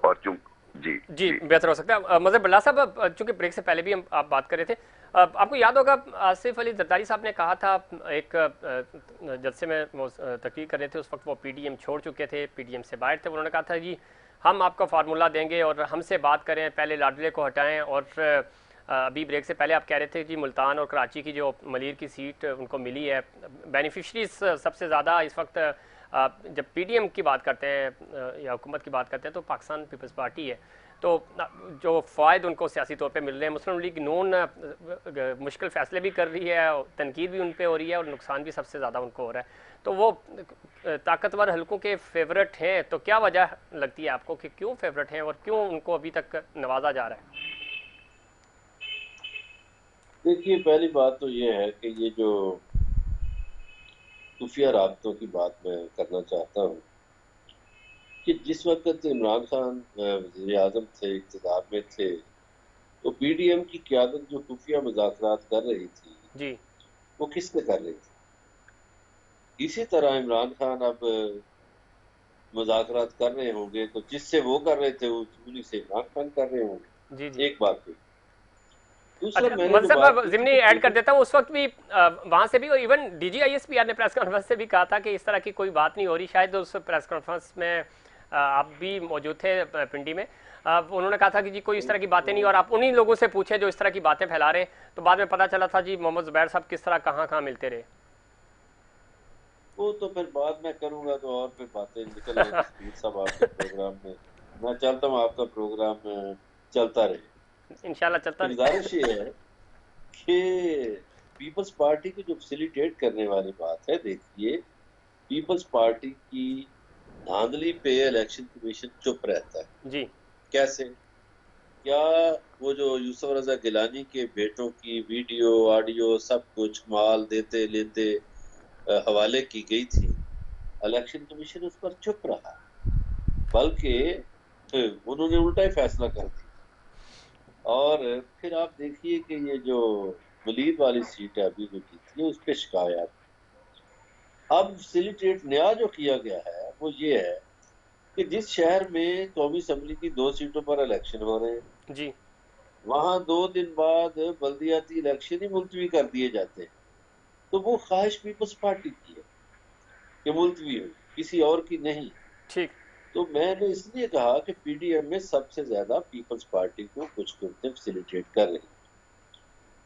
اور جی جی بہتر ہو سکتا ہے. مظہر بلّہ صاحب چونکہ بریک سے پہلے بھی آپ بات کر رہے تھے, آپ کو یاد ہوگا آصف علی زرداری صاحب نے کہا تھا ایک جلسے میں وہ تقریر کر رہے تھے, اس وقت وہ پی ڈی ایم چھوڑ چکے تھے, پی ڈی ایم سے باہر تھے, انہوں نے کہا تھا جی ہم آپ کو فارمولہ دیں گے اور ہم سے بات کریں, پہلے لاڈلے کو ہٹائیں. اور ابھی بریک سے پہلے آپ کہہ رہے تھے جی ملتان اور کراچی کی جو ملیر کی سیٹ ان کو ملی ہے, بینیفیشریز سب سے زیادہ اس وقت جب پی ڈی ایم کی بات کرتے ہیں یا حکومت کی بات کرتے ہیں تو پاکستان پیپلز پارٹی ہے. تو جو فوائد ان کو سیاسی طور پہ مل رہے ہیں, مسلم لیگ نون مشکل فیصلے بھی کر رہی ہے, تنقید بھی ان پہ ہو رہی ہے اور نقصان بھی سب سے زیادہ ان کو ہو رہا ہے, تو وہ طاقتور حلقوں کے فیورٹ ہیں. تو کیا وجہ لگتی ہے آپ کو کہ کیوں فیورٹ ہیں اور کیوں ان کو ابھی تک نوازا جا رہا ہے؟ دیکھیے پہلی بات تو یہ ہے کہ یہ جو خفیہ رابطوں کی بات میں کرنا چاہتا ہوں کہ جس وقت عمران خان وزیر اعظم تھے, اقتدار میں تھے, تو پی ڈی ایم کی قیادت جو خفیہ مذاکرات کر رہی تھی جی وہ کس سے کر رہی تھی؟ اسی طرح عمران خان اب مذاکرات کر رہے ہوں گے تو جس سے وہ کر رہے تھے انہی سے عمران خان کر رہے ہوں گے. جی جی. ایک بات ہوئی. دوسرا اچھا میں نے جو منصب بات صاحب کی تھی ضمنی کہ ایڈ کر دیتا ہوں, اس وقت بھی وہاں سے بھی even D G I S P R نے پریس کانفرنس سے بھی کہا تھا کہ اس طرح کی کوئی بات نہیں ہو رہی. شاید اس پریس کانفرنس میں آپ بھی موجود تھے پنڈی میں, انہوں نے کہا تھا کہ جی کوئی اس طرح کی باتیں نہیں, اور آپ انہی لوگوں سے پوچھیں جو اس طرح کی باتیں پھیلا رہے ہیں. تو بعد میں پتہ چلا تھا جی محمد زبیر صاحب کس طرح کہاں کہاں ملتے رہے. وہ تو پھر بعد میں کروں گا تو اور پھر باتیں نکل آئیں گی پیر صاحب آپ کے پروگرام میں. میں چاہتا ہوں آپ کا پروگرام چلتا رہے. انشاءاللہ چلتا تو رہے. گزارش یہ ہے کہ پیپلز پارٹی کی جو فیسیلیٹیٹ کرنے والی بات ہے, دیکھیے پیپلز پارٹی کی دھاندلی پہ الیکشن کمیشن چپ رہتا ہے. جی کیسے؟ کیا وہ جو یوسف رضا گیلانی کے بیٹوں کی ویڈیو آڈیو سب کچھ مال دیتے لیتے حوالے کی گئی تھی, الیکشن کمیشن اس پر چپ رہا, بلکہ انہوں نے الٹا ہی فیصلہ کر دیا. اور پھر آپ دیکھیے کہ یہ جو ملیر والی سیٹ ہے ابھی جو جیتی ہے اس پہ شکایات. اب فیسیلیٹیٹ نیا جو کیا گیا ہے وہ یہ ہے کہ جس شہر میں قومی اسمبلی کی 2 سیٹوں پر الیکشن ہو رہے ہیں جی وہاں 2 دن بعد بلدیاتی الیکشن ہی ملتوی کر دیے جاتے ہیں. تو وہ خواہش پیپلز پارٹی کی ہے کہ ملتوی ہو, کسی اور کی نہیں. ٹھیک. تو میں نے اس لیے کہا کہ پی ڈی ایم میں سب سے زیادہ پیپلز پارٹی کو کچھ کرتے فیسیلیٹیٹ کر رہی.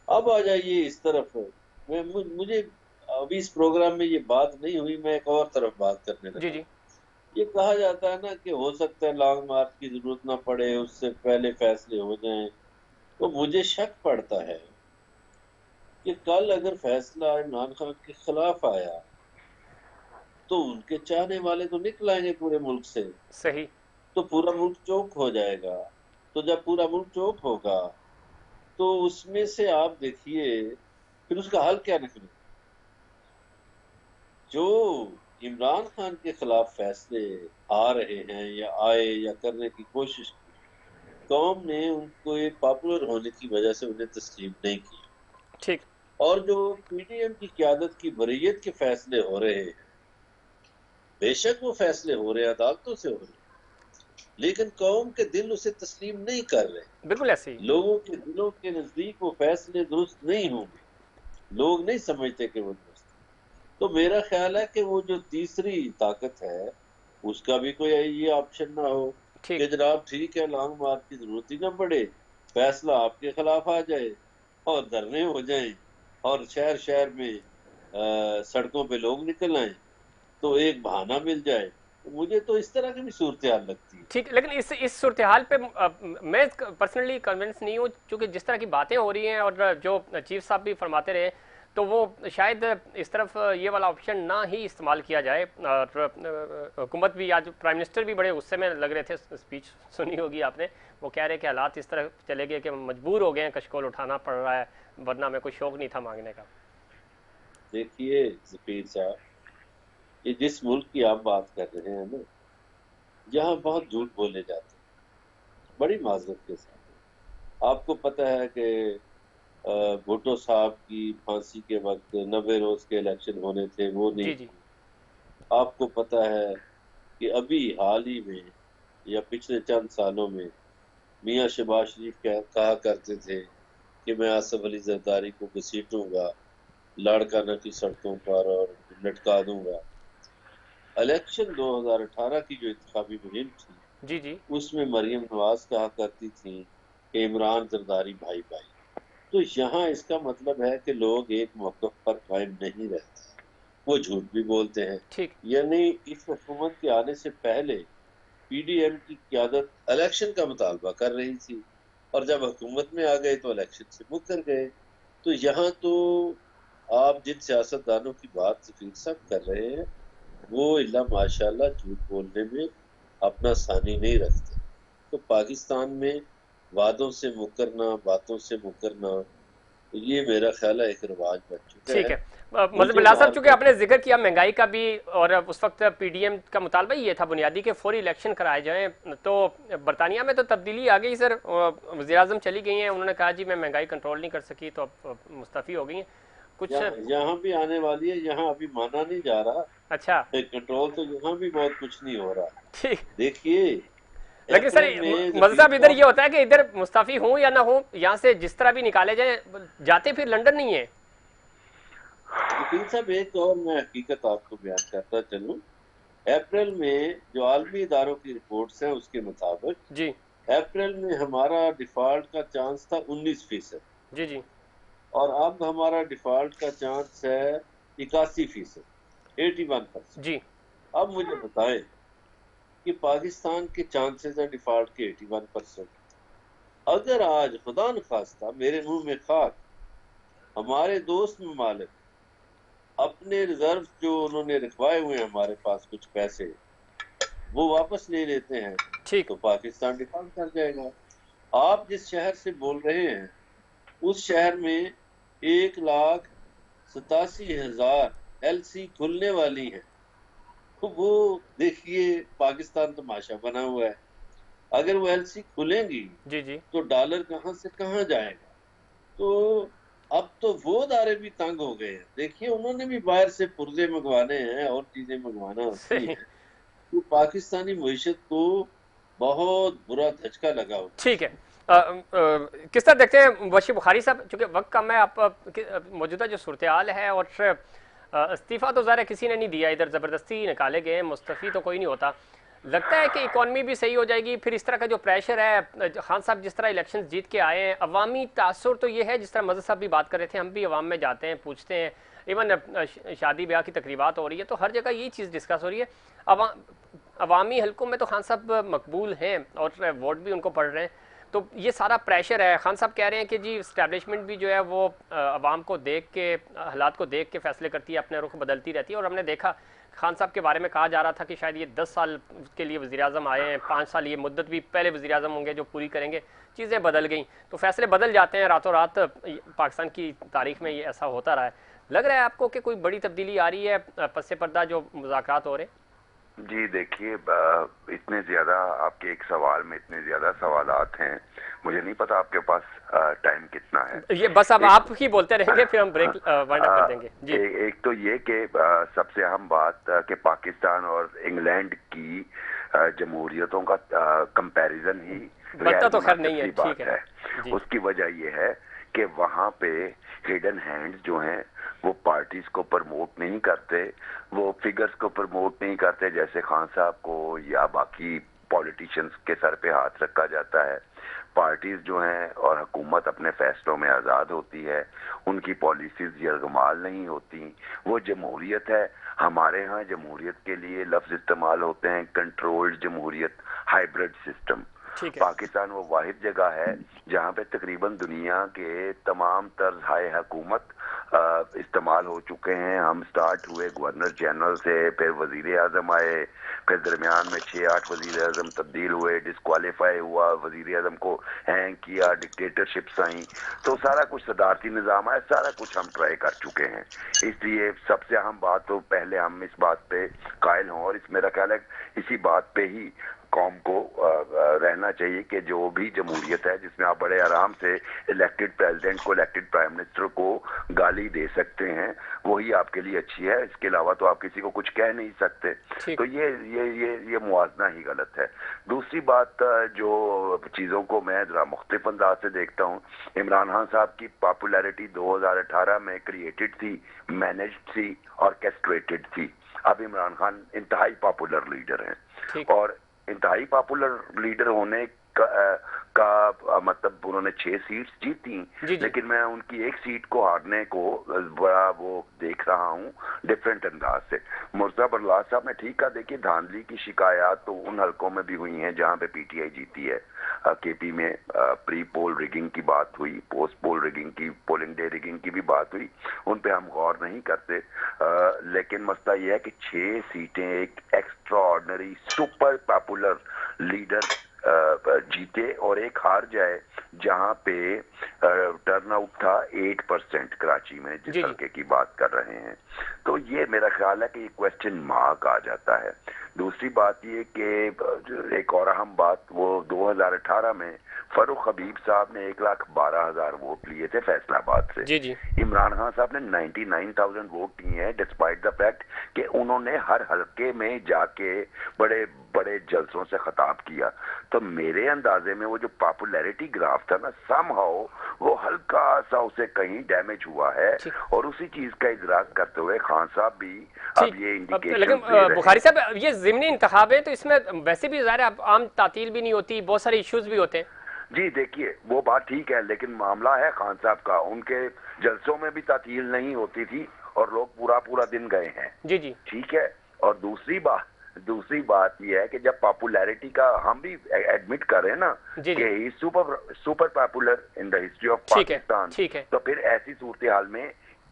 اب آ جائیے اس طرف, مجھے ابھی اس پروگرام میں یہ بات نہیں ہوئی, میں ایک اور طرف بات کرنے جی لگا. جی یہ کہا جاتا ہے نا کہ ہو سکتا ہے لانگ مارچ کی ضرورت نہ پڑے, اس سے پہلے فیصلے ہو جائیں. تو مجھے شک پڑتا ہے کہ کل اگر فیصلہ عمران خان کے خلاف آیا تو ان کے چاہنے والے تو نکل آئیں گے پورے ملک سے, صحیح. تو پورا ملک چوک ہو جائے گا. تو جب پورا ملک چوک ہوگا تو اس میں سے آپ دیکھیے پھر اس کا حل کیا نکلے. جو عمران خان کے خلاف فیصلے آ رہے ہیں یا آئے یا کرنے کی کوشش کی, قوم نے ان کو پاپولر ہونے کی وجہ سے انہیں تسلیم نہیں کیا. ٹھیک. اور جو پی ڈی ایم کی قیادت کی بریت کے فیصلے ہو رہے ہیں, بے شک وہ فیصلے ہو رہے ہیں, عدالتوں سے ہو رہے ہیں, لیکن قوم کے دل اسے تسلیم نہیں کر رہے. بالکل ایسے ہی. لوگوں کے دلوں کے نزدیک وہ فیصلے درست نہیں ہوں گے, لوگ نہیں سمجھتے کہ وہ درست. تو میرا خیال ہے کہ وہ جو تیسری طاقت ہے اس کا بھی کوئی یہ آپشن نہ ہو ٹھیک. کہ جناب ٹھیک ہے لانگ مارچ کی ضرورت ہی نہ پڑے, فیصلہ آپ کے خلاف آ جائے اور دھرنے ہو جائیں اور شہر شہر میں سڑکوں پہ لوگ نکل آئیں تو ایک بہانہ مل جائے. مجھے تو اس طرح کی بھی صورتحال لگتی ہے. ٹھیک, لیکن اس صورتحال پہ میں پرسنلی کنونس نہیں ہوں, چونکہ جس طرح کی باتیں ہو رہی ہیں اور جو چیف صاحب بھی فرماتے رہے تو وہ شاید اس طرف یہ والا آپشن نہ ہی استعمال کیا جائے. اور حکومت بھی آج پرائم منسٹر بھی بڑے غصے میں لگ رہے تھے, اسپیچ سنی ہوگی آپ نے, وہ کہہ رہے کہ حالات اس طرح چلے گئے کہ مجبور ہو گئے ہیں, کشکول اٹھانا پڑ رہا ہے, ورنہ میں کوئی شوق نہیں تھا مانگنے کا. دیکھیے ظفیر صاحب, یہ جس ملک کی آپ بات کر رہے ہیں نا جہاں بہت جھوٹ بولے جاتے ہیں بڑی معذرت کے ساتھ. آپ کو پتہ ہے کہ بھٹو صاحب کی پھانسی کے وقت 90 روز کے الیکشن ہونے تھے, وہ نہیں جی جی ہوئے. آپ کو پتہ ہے کہ ابھی حال ہی میں یا پچھلے چند سالوں میں میاں شہباز شریف کہا کرتے تھے کہ میں آصف علی زرداری کو گھسیٹوں گا لاڑکانہ کی سڑکوں پر اور لٹکا دوں گا. الیکشن 2018 کی جو انتخابی مہم تھی جی جی اس میں مریم نواز کہا کرتی تھی کہ عمران زرداری بھائی بھائی. تو یہاں اس کا مطلب ہے کہ لوگ ایک موقف پر قائم نہیں رہتے، وہ جھوٹ بھی بولتے ہیں. ٹھیک. یعنی اس حکومت کے آنے سے پہلے پی ڈی ایم کی قیادت الیکشن کا مطالبہ کر رہی تھی اور جب حکومت میں آ گئے تو الیکشن سے مکر گئے. تو یہاں تو آپ جن سیاستدانوں کی بات ذکیر صاحب کر رہے ہیں وہ اللہ ماشاءاللہ جھوٹ بولنے میں اپنا ثانی نہیں رکھتے. تو پاکستان میں وعدوں سے مکرنا، باتوں سے مکرنا، یہ میرا خیال ہے ایک رواج بن چکا ٹھیک ہے. ہے. مظہر مجھے اللہ صاحب، بار چونکہ بار آپ نے ذکر کیا مہنگائی کا بھی، اور اس وقت پی ڈی ایم کا مطالبہ یہ تھا بنیادی کہ فوری الیکشن کرائے جائیں، تو برطانیہ میں تو تبدیلی آ گئی سر. وزیر اعظم چلی گئی ہیں، انہوں نے کہا جی میں مہنگائی کنٹرول نہیں کر سکی تو اب مستعفی ہو گئی ہیں کچھ. یہاں بھی آنے والی ہے، یہاں ابھی مانا نہیں جا رہا اچھا. کنٹرول، تو یہاں بھی بہت کچھ نہیں ہو رہا. ٹھیک. دیکھیے لیکن سر اپریل میں مظہر ظفیر صاحب ادھر یہ ہوتا ہے کہ ادھر مستعفی ہوں یا نہ ہوں، یہاں سے جس طرح بھی نکالے جائیں جاتے پھر لنڈن نہیں ہے. صاحب ایک اور میں حقیقت آپ کو بیان کرتا چلوں. اپریل میں جو عالمی اداروں کی رپورٹس ہیں اس کے مطابق جی اپریل میں ہمارا ڈیفالٹ کا چانس تھا 19%، جی جی اور اب ہمارا ڈیفالٹ کا چانس ہے 81%، 81%. جی. اب مجھے بتائیں کہ پاکستان کے چانسز ہیں ڈیفالٹ کے 81%. اگر آج خدا نخواستہ میرے منہ میں خاک ہمارے دوست ممالک اپنے ریزرو جو انہوں نے رکھوائے ہوئے ہیں ہمارے پاس کچھ پیسے وہ واپس لے لیتے ہیں ٹھیک. تو پاکستان ڈیفالٹ کر جائے گا. آپ جس شہر سے بول رہے ہیں اس شہر میں 1,87,000 ایل سی کھلنے والی ہیں. تو وہ دیکھیے پاکستان تماشا بنا ہوا ہے. اگر وہ ایل سی کھلیں گی جی جی. تو ڈالر کہاں سے کہاں جائے گا. تو اب تو وہ ادارے بھی تنگ ہو گئے ہیں. دیکھیے انہوں نے بھی باہر سے پرزے منگوانے ہیں اور چیزیں منگوانا ہوتی صحیح. ہیں. تو پاکستانی معیشت کو بہت برا دھچکا لگا ہوا. ٹھیک ہے. کس طرح دیکھتے ہیں بشیر بخاری صاحب، چونکہ وقت کم ہے، آپ موجودہ جو صورتحال ہے، اور استعفیٰ تو ظاہر ہے کسی نے نہیں دیا، ادھر زبردستی نکالے گئے ہیں، مستعفی تو کوئی نہیں ہوتا. لگتا ہے کہ اکانومی بھی صحیح ہو جائے گی، پھر اس طرح کا جو پریشر ہے، خان صاحب جس طرح الیکشن جیت کے آئے ہیں، عوامی تاثر تو یہ ہے جس طرح مظہر صاحب بھی بات کر رہے تھے، ہم بھی عوام میں جاتے ہیں پوچھتے ہیں، ایون شادی بیاہ کی تقریبات ہو رہی ہے تو ہر جگہ یہ چیز ڈسکس ہو رہی ہے. عوامی حلقوں میں تو خان صاحب مقبول ہیں اور ووٹ بھی ان کو پڑ رہے ہیں، تو یہ سارا پریشر ہے. خان صاحب کہہ رہے ہیں کہ جی اسٹیبلشمنٹ بھی جو ہے وہ عوام کو دیکھ کے، حالات کو دیکھ کے فیصلے کرتی ہے، اپنے رخ بدلتی رہتی ہے. اور ہم نے دیکھا خان صاحب کے بارے میں کہا جا رہا تھا کہ شاید یہ 10 سال کے لیے وزیر اعظم آئے ہیں، 5 سال یہ مدت بھی پہلے وزیر اعظم ہوں گے جو پوری کریں گے. چیزیں بدل گئیں تو فیصلے بدل جاتے ہیں راتوں رات. پاکستان کی تاریخ میں یہ ایسا ہوتا رہا ہے. لگ رہا ہے آپ کو کہ کوئی بڑی تبدیلی آ رہی ہے پس پردہ جو مذاکرات ہو رہے ہیں؟ جی دیکھیے، اتنے زیادہ آپ کے ایک سوال میں اتنے زیادہ سوالات ہیں، مجھے نہیں پتا آپ کے پاس ٹائم کتنا ہے. یہ بس اب آپ ہی بولتے رہیں گے، پھر ہم بریک وائنڈ اپ کر دیں گے. جی. ایک تو یہ کہ سب سے اہم بات کہ پاکستان اور انگلینڈ کی جمہوریتوں کا کمپیریزن ہی بنتا غیر تو خیر نہیں مناسب ہے. سی ٹھیک بات ہے. ہے. جی. اس کی وجہ یہ ہے کہ وہاں پہ ہڈن ہینڈز جو ہیں وہ پارٹیز کو پرموٹ نہیں کرتے، وہ فگرز کو پرموٹ نہیں کرتے جیسے خان صاحب کو یا باقی پولیٹیشنز کے سر پہ ہاتھ رکھا جاتا ہے. پارٹیز جو ہیں اور حکومت اپنے فیصلوں میں آزاد ہوتی ہے، ان کی پالیسیز یرغمال نہیں ہوتی. وہ جمہوریت ہے. ہمارے ہاں جمہوریت کے لیے لفظ استعمال ہوتے ہیں کنٹرولڈ جمہوریت، ہائیبرڈ سسٹم. ٹھیک ہے. پاکستان وہ واحد جگہ ہے جہاں پہ تقریباً دنیا کے تمام طرز ہائے حکومت استعمال ہو چکے ہیں. ہم سٹارٹ ہوئے گورنر جنرل سے، پھر وزیر اعظم آئے، پھر درمیان میں 6-8 وزیر اعظم تبدیل ہوئے، ڈسکوالیفائی ہوا، وزیر اعظم کو ہینگ کیا، ڈکٹیٹرشپس آئیں، تو سارا کچھ صدارتی نظام ہے، سارا کچھ ہم ٹرائی کر چکے ہیں. اس لیے سب سے اہم بات تو پہلے ہم اس بات پہ قائل ہوں، اور اس میرا خیال ہے اسی بات پہ ہی قوم کو رہنا چاہیے کہ جو بھی جمہوریت ہے جس میں آپ بڑے آرام سے الیکٹڈ پریزیڈنٹ کو, الیکٹڈ پرائم منسٹر کو گالی دے سکتے ہیں, وہی آپ کے لیے اچھی ہے. اس کے علاوہ تو آپ کسی کو کچھ کہہ نہیں سکتے. تو یہ موازنہ ہی غلط ہے. دوسری بات, جو چیزوں کو میں ذرا مختلف انداز سے دیکھتا ہوں, عمران خان صاحب کی پاپولیرٹی 2018 میں کریٹڈ تھی, مینجڈ تھی, آرکیسٹریٹڈ تھی. اب عمران خان انتہائی پاپولر لیڈر ہیں, اور انتہائی پاپولر لیڈر ہونے کا مطلب انہوں نے 6 سیٹس جیتی, لیکن میں ان کی ایک سیٹ کو ہارنے کو بڑا وہ دیکھ رہا ہوں ڈفرینٹ انداز سے. مرزا برلاس صاحب نے ٹھیک کہا, دیکھیے دھاندلی کی شکایات تو ان حلقوں میں بھی ہوئی ہیں جہاں پہ پی ٹی آئی جیتی ہے. کے پی میں پری پول ریگنگ کی بات ہوئی, پوسٹ پول ریگنگ کی, پولنگ ڈے ریگنگ کی بھی بات ہوئی, ان پہ ہم غور نہیں کرتے. لیکن مسئلہ یہ ہے کہ 6 سیٹیں ایک extra ordinary super popular leader جیتے اور ایک ہار جائے جہاں پہ ٹرن آؤٹ تھا 8% کراچی میں, جس حلقے کی بات کر رہے ہیں. تو یہ میرا خیال ہے کہ یہ کوسچن مارک آ جاتا ہے. دوسری بات یہ کہ ایک اور اہم بات, وہ 2018 میں فاروق حبیب صاحب نے 1,12,000 ووٹ لیے تھے فیصلہ آباد سے. عمران خان صاحب نے 99,000 ووٹ لیے ہیں, ڈسپائٹ دا فیکٹ کہ انہوں نے ہر حلقے میں جا کے بڑے بڑے جلسوں سے خطاب کیا. تو میرے اندازے میں وہ جو پاپولیرٹی گراف تھا نا, سم ہاؤ وہ ہلکا سا اسے کہیں ڈیمیج ہوا ہے, اور اسی چیز کا ادراک کرتے ہوئے خان صاحب بھی اب یہ انڈیکیشن. لیکن بخاری صاحب, یہ ضمنی انتخاب ہے تو اس میں ویسے بھی ظاہر عام تعطیل بھی نہیں ہوتی, بہت سارے ایشوز بھی ہوتے ہیں. جی دیکھیے وہ بات ٹھیک ہے, لیکن معاملہ ہے خان صاحب کا, ان کے جلسوں میں بھی تعطیل نہیں ہوتی تھی اور لوگ پورا دن گئے ہیں. جی ٹھیک ہے. اور دوسری بات یہ ہے کہ جب پاپولیرٹی کا ہم بھی ایڈمٹ کریں نا کہ super popular in the history of Pakistan, تو پھر ایسی صورتحال میں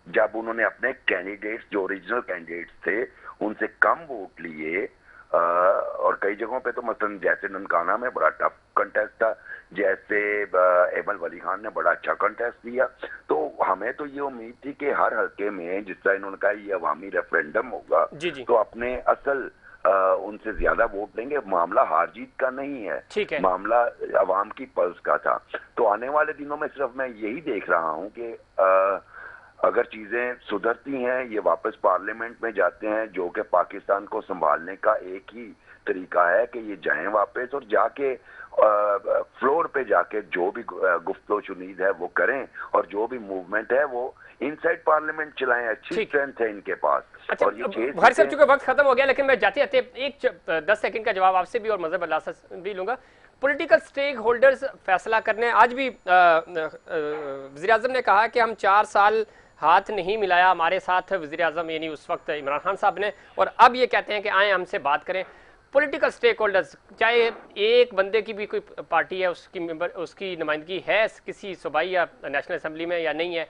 جب انہوں نے اپنے کینڈیڈیٹس جو اوریجنل کینڈیڈیٹس تھے ان سے کم ووٹ لیے, اور کئی جگہوں پہ تو مثلا جیسے ننکانہ میں بڑا ٹف کنٹیسٹ تھا, جیسے ایمل ولی خان نے بڑا اچھا کنٹیسٹ دیا, تو ہمیں تو یہ امید تھی کہ ہر حلقے میں جس طرح انہوں نے کہا یہ عوامی ریفرینڈم ہوگا تو اپنے اصل ان سے زیادہ ووٹ دیں گے. معاملہ ہار جیت کا نہیں ہے, معاملہ عوام کی پلس کا تھا. تو آنے والے دنوں میں صرف میں یہی دیکھ رہا ہوں کہ اگر چیزیں سدھرتی ہیں, یہ واپس پارلیمنٹ میں جاتے ہیں, جو کہ پاکستان کو سنبھالنے کا ایک ہی طریقہ ہے کہ یہ جائیں واپس اور جا کے فلور پہ جا کے جو بھی گفت و شنید ہے وہ کریں, اور جو بھی موومنٹ ہے وہ ان سائڈ پارلیمنٹ چلائیں. اچھی اسٹرینتھ ہے ان کے پاس. اور یہ بخاری صاحب چونکہ وقت ختم ہو گیا, لیکن میں جاتے جاتے ایک 10 سیکنڈ کا جواب آپ سے بھی اور مظہر اللہ سے بھی لوں گا. پولیٹیکل سٹیک ہولڈرز فیصلہ کرنے, آج بھی وزیر اعظم نے کہا کہ ہم 4 سال ہاتھ نہیں ملایا ہمارے ساتھ وزیر اعظم یعنی اس وقت عمران خان صاحب نے, اور اب یہ کہتے ہیں کہ آئیں ہم سے بات کریں. پولیٹیکل سٹیک ہولڈرز, چاہے ایک بندے کی بھی کوئی پارٹی ہے اس کی نمائندگی ہے کسی صوبائی یا نیشنل اسمبلی میں یا نہیں ہے,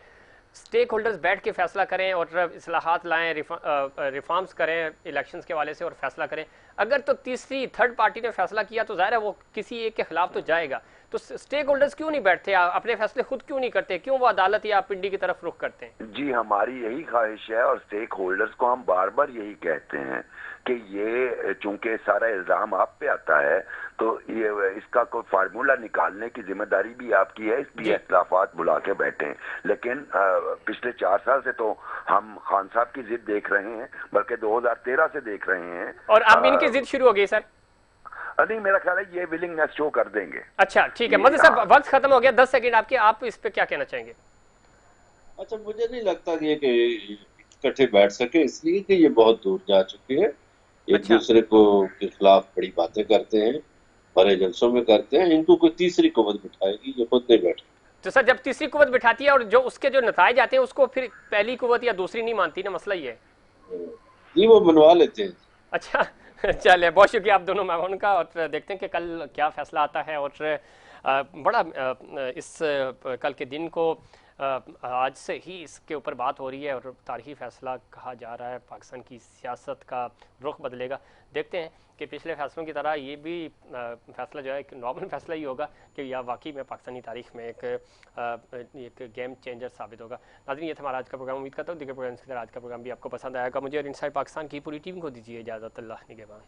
سٹیک ہولڈرز بیٹھ کے فیصلہ کریں اور اصلاحات لائیں, ریفارمز کریں الیکشنز کے حوالے سے اور فیصلہ کریں. اگر تو تیسری تھرڈ پارٹی نے فیصلہ کیا تو ظاہر ہے وہ کسی ایک کے خلاف تو جائے گا. تو سٹیک ہولڈرز کیوں نہیں بیٹھتے, اپنے فیصلے خود کیوں نہیں کرتے, کیوں وہ عدالت یا پنڈی کی طرف رخ کرتے ہیں؟ جی ہماری یہی خواہش ہے, اور سٹیک ہولڈرز کو ہم بار بار یہی کہتے ہیں کہ یہ چونکہ سارا الزام آپ پہ آتا ہے تو یہ اس کا کوئی فارمولا نکالنے کی ذمہ داری بھی آپ کی ہے, اس بھی اختلافات بلا کے بیٹھیں. لیکن پچھلے 4 سال سے تو ہم خان صاحب کی ضد دیکھ رہے ہیں, بلکہ 2013 سے دیکھ رہے ہیں. اور اب ان کی ضد شروع ہو گئی سر؟ نہیں, میرا خیال ہے یہ ولنگنس شو کر دیں گے. اچھا ٹھیک ہے. مدد صاحب وقت ختم ہو گیا, 10 سیکنڈ آپ کے, آپ اس پہ کیا کہنا چاہیں گے؟ اچھا, مجھے نہیں لگتا کہ اکٹھے بیٹھ سکے, اس لیے کہ یہ بہت دور جا چکے ہیں, ایک دوسرے کو کے خلاف بڑی باتیں کرتے ہیں, بڑے جلسوں میں کرتے ہیں. ان کو کوئی تیسری قوت بٹھائے گی, یہ خود نہیں بیٹھے. تو سر جب تیسری قوت بٹھاتی ہے اور جو اس کے جو نتائج آتے ہیں اس کو پھر پہلی قوت یا دوسری نہیں مانتی نا, مسئلہ یہ ہے. جی وہ منوا لیتے ہیں. اچھا چلے, بہت شکریہ آپ دونوں مہمانوں کا, اور دیکھتے ہیں کہ کل کیا فیصلہ آتا ہے. اور بڑا اس کل کے دن کو آج سے ہی اس کے اوپر بات ہو رہی ہے, اور تاریخی فیصلہ کہا جا رہا ہے, پاکستان کی سیاست کا رخ بدلے گا. دیکھتے ہیں کہ پچھلے فیصلوں کی طرح یہ بھی فیصلہ جو ہے ایک نارمل فیصلہ ہی ہوگا کہ یا واقعی میں پاکستانی تاریخ میں ایک گیم چینجر ثابت ہوگا. ناظرین, یہ تھا ہمارا آج کا پروگرام. امید کرتا ہوں دیگر پروگرامس کی طرح آج کا پروگرام بھی آپ کو پسند آئے گا. مجھے اور انسائڈ پاکستان کی پوری ٹیم کو دیجیے اجازت. اللہ نگہبان.